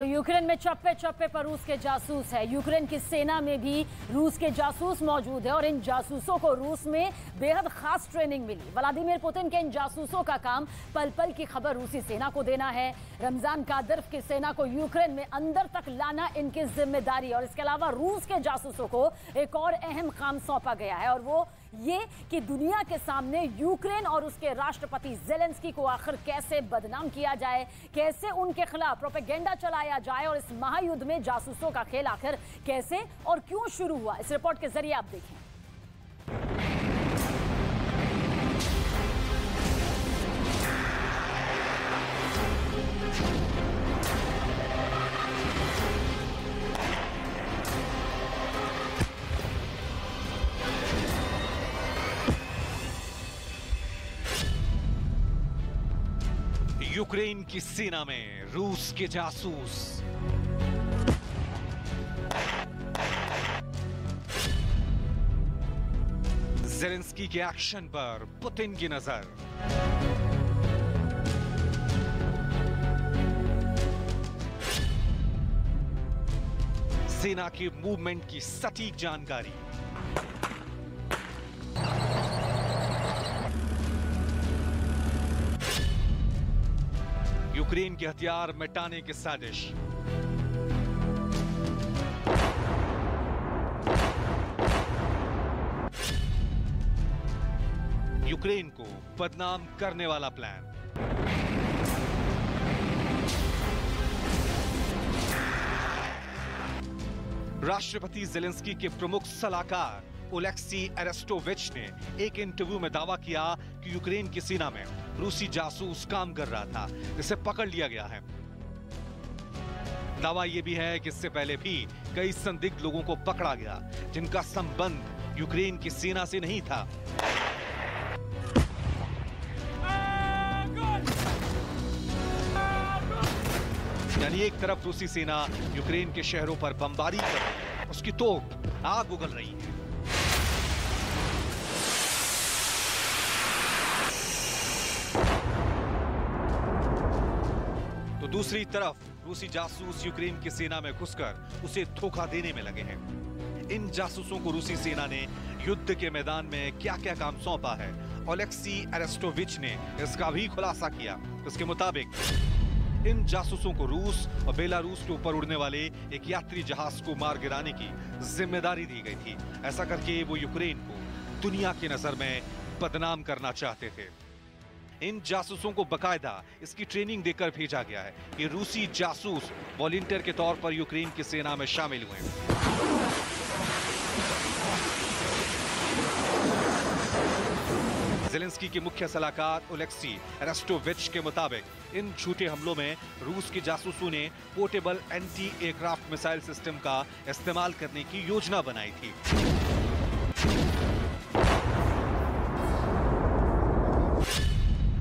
Ukraine में चप्पे चप्पे पर रूस के जासूस है। यूक्रेन की सेना में भी रूस के जासूस मौजूद है और इन जासूसों को रूस में बेहद खास ट्रेनिंग मिली। व्लादिमीर पुतिन के इन जासूसों का काम पल पल की खबर रूसी सेना को देना है। रमजान कादिरोव की सेना को यूक्रेन में अंदर तक लाना इनकी जिम्मेदारी। और इसके अलावा रूस के जासूसों को एक और अहम काम सौंपा गया है और वो ये कि दुनिया के सामने यूक्रेन और उसके राष्ट्रपति ज़ेलेंस्की को आखिर कैसे बदनाम किया जाए, कैसे उनके खिलाफ प्रोपेगेंडा चलाया जाए और इस महायुद्ध में जासूसों का खेल आखिर कैसे और क्यों शुरू हुआ, इस रिपोर्ट के जरिए आप देखें। यूक्रेन की सेना में रूस के जासूस। ज़ेलेंस्की के एक्शन पर पुतिन की नजर। सेना की मूवमेंट की सटीक जानकारी। यूक्रेन के हथियार मिटाने की साजिश। यूक्रेन को बदनाम करने वाला प्लान। राष्ट्रपति ज़ेलेंस्की के प्रमुख सलाहकार ओलेक्सी अरेस्टोविच ने एक इंटरव्यू में दावा किया कि यूक्रेन की सेना में रूसी जासूस काम कर रहा था, जिसे पकड़ लिया गया है। दावा यह भी है कि इससे पहले भी कई संदिग्ध लोगों को पकड़ा गया जिनका संबंध यूक्रेन की सेना से नहीं था। यानी एक तरफ रूसी सेना यूक्रेन के शहरों पर बमबारी कर रही है, उसकी तोप आग उगल रही है। तो दूसरी तरफ रूसी जासूस यूक्रेन की सेना में घुसकर उसे धोखा देने में लगे हैं। इन जासूसों को रूसी सेना ने युद्ध के मैदान में क्या क्या काम सौंपा है, ओलेक्सी अरेस्टोविच ने इसका भी खुलासा किया। उसके मुताबिक इन जासूसों को रूस और बेलारूस के ऊपर उड़ने वाले एक यात्री जहाज को मार गिराने की जिम्मेदारी दी गई थी। ऐसा करके वो यूक्रेन को दुनिया की नजर में बदनाम करना चाहते थे। इन जासूसों को बकायदा इसकी ट्रेनिंग देकर भेजा गया है कि रूसी जासूस वॉलंटियर के तौर पर यूक्रेन की सेना में शामिल हुए। ज़ेलेंस्की के मुख्य सलाहकार ओलेक्सी अरेस्टोविच के मुताबिक इन झूठे हमलों में रूस के जासूसों ने portable anti aircraft missile system का इस्तेमाल करने की योजना बनाई थी।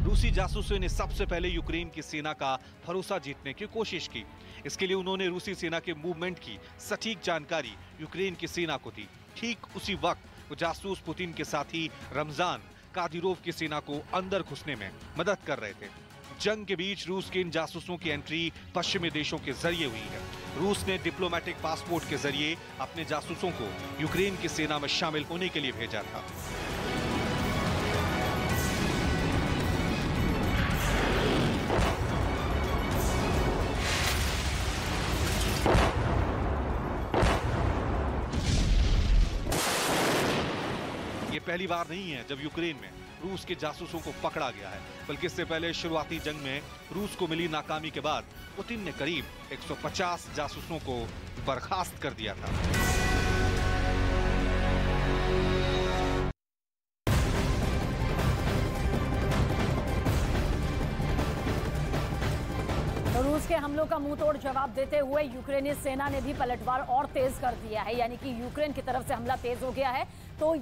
रूसी जासूसों ने सबसे पहले यूक्रेन की सेना का भरोसा जीतने की कोशिश की। इसके लिए उन्होंने रूसी सेना के मूवमेंट की सटीक जानकारी यूक्रेन की सेना को दी। ठीक उसी वक्त वो जासूस पुतिन के साथी रमजान कादिरोव की सेना को अंदर घुसने में मदद कर रहे थे। जंग के बीच रूस के इन जासूसों की एंट्री पश्चिमी देशों के जरिए हुई है। रूस ने डिप्लोमेटिक पासपोर्ट के जरिए अपने जासूसों को यूक्रेन की सेना में शामिल होने के लिए भेजा था। ये पहली बार नहीं है जब यूक्रेन में रूस के जासूसों को पकड़ा गया है, बल्कि इससे पहले शुरुआती जंग में रूस को मिली नाकामी के बाद पुतिन ने करीब 150 जासूसों को बर्खास्त कर दिया था। रूस के हमलों का मुंह तोड़ जवाब देते हुए यूक्रेनी सेना ने भी पलटवार और तेज कर दिया है। यानी कि यूक्रेन की तरफ से हमला तेज हो गया है। तो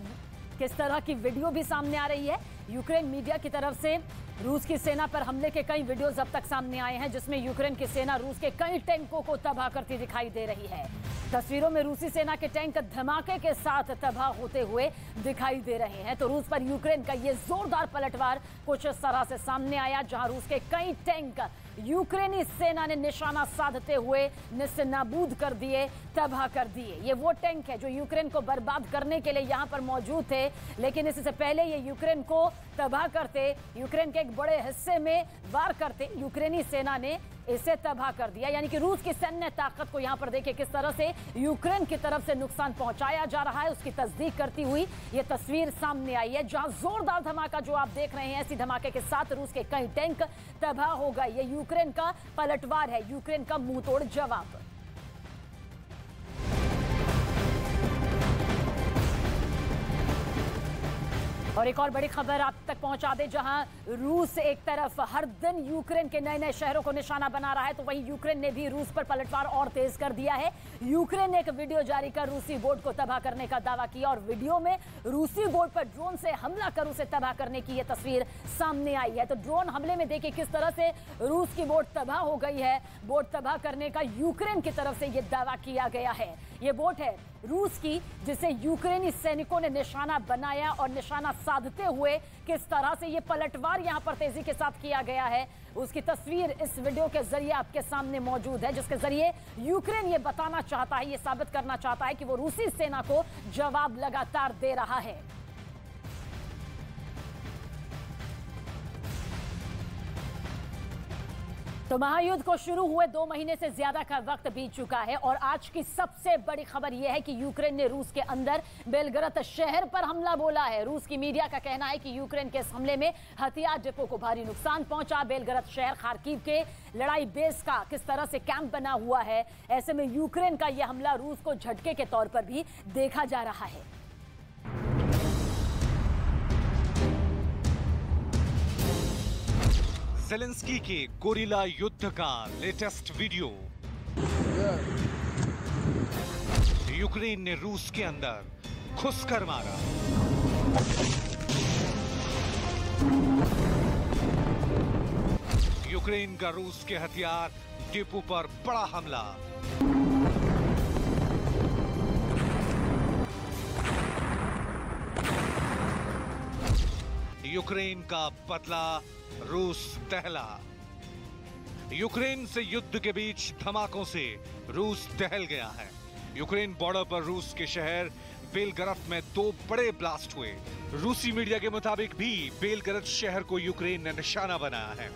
किस तरह की वीडियो भी सामने आ रही है। यूक्रेन मीडिया की तरफ से रूस की सेना पर हमले के कई वीडियोस अब तक सामने आए हैं, जिसमें यूक्रेन की सेना रूस के कई टैंकों को तबाह करती दिखाई दे रही है। तस्वीरों में रूसी सेना के टैंक धमाके के साथ तबाह होते हुए दिखाई दे रहे हैं। तो रूस पर यूक्रेन का ये जोरदार पलटवार कुछ इस तरह से सामने आया, जहां रूस के कई टैंक यूक्रेनी सेना ने निशाना साधते हुए नेस्तनाबूद कर दिए, तबाह कर दिए। ये वो टैंक है जो यूक्रेन को बर्बाद करने के लिए यहां पर मौजूद थे, लेकिन इससे पहले ये यूक्रेन को तबाह करते, यूक्रेन के एक बड़े हिस्से में वार करते, यूक्रेनी सेना ने इसे तबाह कर दिया। यानी कि रूस की सैन्य ताकत को यहां पर देखिए किस तरह से यूक्रेन की तरफ से नुकसान पहुंचाया जा रहा है, उसकी तस्दीक करती हुई ये तस्वीर सामने आई है, जहां जोरदार धमाका जो आप देख रहे हैं, इसी धमाके के साथ रूस के कई टैंक तबाह हो गए। ये यूक्रेन का पलटवार है, यूक्रेन का मुंहतोड़ जवाब। और एक और बड़ी खबर आप तक पहुंचा दे, जहां रूस एक तरफ हर दिन यूक्रेन के नए नए शहरों को निशाना बना रहा है, तो वहीं यूक्रेन ने भी रूस पर पलटवार और तेज कर दिया है। यूक्रेन ने एक वीडियो जारी कर रूसी बोट को तबाह करने का दावा किया और वीडियो में रूसी बोट पर ड्रोन से हमला कर उसे तबाह करने की यह तस्वीर सामने आई है। तो ड्रोन हमले में देखिए किस तरह से रूस की बोट तबाह हो गई है। बोट तबाह करने का यूक्रेन की तरफ से यह दावा किया गया है। यह बोट है रूस की, जिसे यूक्रेनी सैनिकों ने निशाना बनाया और निशाना साधते हुए किस तरह से यह पलटवार यहां पर तेजी के साथ किया गया है, उसकी तस्वीर इस वीडियो के जरिए आपके सामने मौजूद है, जिसके जरिए यूक्रेन ये बताना चाहता है, ये साबित करना चाहता है कि वो रूसी सेना को जवाब लगातार दे रहा है। तो महायुद्ध को शुरू हुए 2 महीने से ज्यादा का वक्त बीत चुका है और आज की सबसे बड़ी खबर यह है कि यूक्रेन ने रूस के अंदर बेलग्राद शहर पर हमला बोला है। रूस की मीडिया का कहना है कि यूक्रेन के इस हमले में हथियार डिपो को भारी नुकसान पहुंचा। बेलग्राद शहर खार्किव के लड़ाई बेस का किस तरह से कैंप बना हुआ है, ऐसे में यूक्रेन का यह हमला रूस को झटके के तौर पर भी देखा जा रहा है। ज़ेलेंस्की के गोरिल्ला युद्ध का लेटेस्ट वीडियो। यूक्रेन ने रूस के अंदर घुसकर मारा। यूक्रेन का रूस के हथियार डिपो पर बड़ा हमला। यूक्रेन का बदला, रूस दहला। यूक्रेन से युद्ध के बीच धमाकों से रूस दहल गया है। यूक्रेन बॉर्डर पर रूस के शहर बेलग्राद में 2 बड़े ब्लास्ट हुए। रूसी मीडिया के मुताबिक भी बेलग्राद शहर को यूक्रेन ने निशाना बनाया है।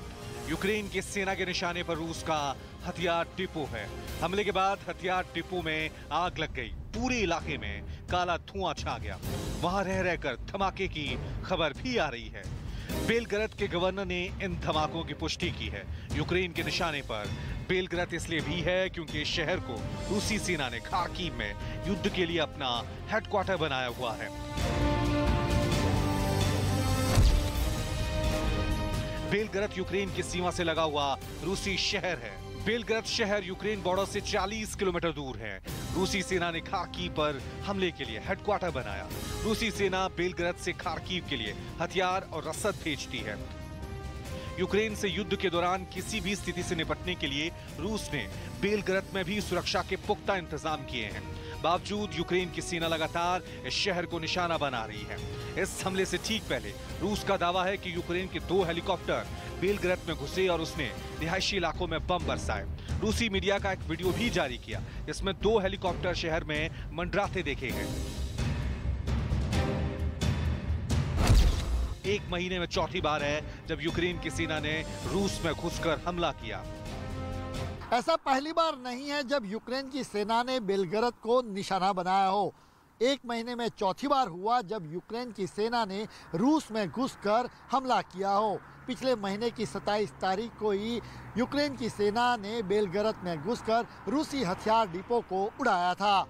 यूक्रेन की सेना के निशाने पर रूस का हथियार डिपो है। हमले के बाद हथियार डिपो में आग लग गई। पूरे इलाके में काला धुआं छा गया। वहां रह रहकर धमाके की खबर भी आ रही है। बेलग्राद के गवर्नर ने इन धमाकों की पुष्टि की है। यूक्रेन के निशाने पर बेलग्राद इसलिए भी है क्योंकि इस शहर को रूसी सेना ने खार्किव में युद्ध के लिए अपना हेडक्वार्टर बनाया हुआ है। बेलग्राद यूक्रेन की सीमा से लगा हुआ रूसी शहर है। बेलग्राद शहर यूक्रेन बॉर्डर से 40 किलोमीटर दूर है। रूसी सेना ने खार्किव पर हमले के लिए हेडक्वार्टर बनाया। रूसी सेना बेलग्राद से खार्किव के लिए हथियार और रसद भेजती है। यूक्रेन से युद्ध के दौरान किसी भी स्थिति से निपटने के लिए रूस ने बेलग्राद में भी सुरक्षा के पुख्ता इंतजाम किए हैं। बावजूद यूक्रेन की सेना लगातार इस शहर को निशाना बना रही है। इस हमले से ठीक पहले रूस का दावा है कि यूक्रेन के 2 हेलीकॉप्टर बेलग्राद में घुसे और उसने रिहायशी इलाकों में बम बरसाए। रूसी मीडिया का एक वीडियो भी जारी किया, इसमें 2 हेलीकॉप्टर शहर में मंडराते देखे गए। 1 महीने में चौथी बार है जब यूक्रेन की सेना ने रूस में घुसकर हमला किया। ऐसा पहली बार नहीं है जब यूक्रेन की सेना ने बेलग्राद को निशाना बनाया हो। 1 महीने में चौथी बार हुआ जब यूक्रेन की सेना ने रूस में घुसकर हमला किया हो। पिछले महीने की 27 तारीख को ही यूक्रेन की सेना ने बेलग्राद में घुसकर रूसी हथियार डिपो को उड़ाया था।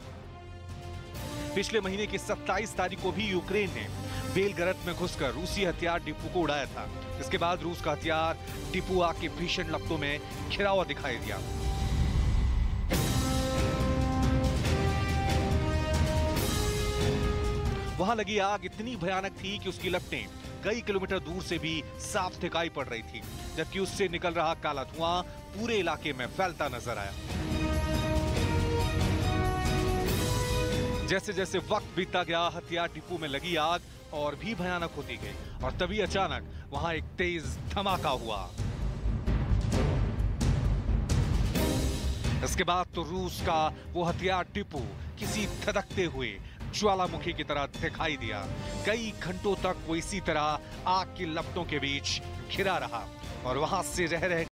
पिछले महीने की 27 तारीख को भी यूक्रेन ने बेलग्राद में घुसकर रूसी हथियार डिपो को उड़ाया था। इसके बाद रूस का हथियार डिपो आग के भीषण लपटों में घिरा हुआ दिखाई दिया। वहां लगी आग इतनी भयानक थी कि उसकी लपटें कई किलोमीटर दूर से भी साफ दिखाई पड़ रही थी, जबकि उससे निकल रहा काला धुआं पूरे इलाके में फैलता नजर आया। जैसे जैसे वक्त बीतता गया, हथियार डिपो में लगी आग और भी भयानक होती गई और तभी अचानक वहां एक तेज धमाका हुआ। इसके बाद तो रूस का वो हथियार टिपू किसी धधकते हुए ज्वालामुखी की तरह दिखाई दिया। कई घंटों तक वो इसी तरह आग की लपटों के बीच घिरा रहा और वहां से रह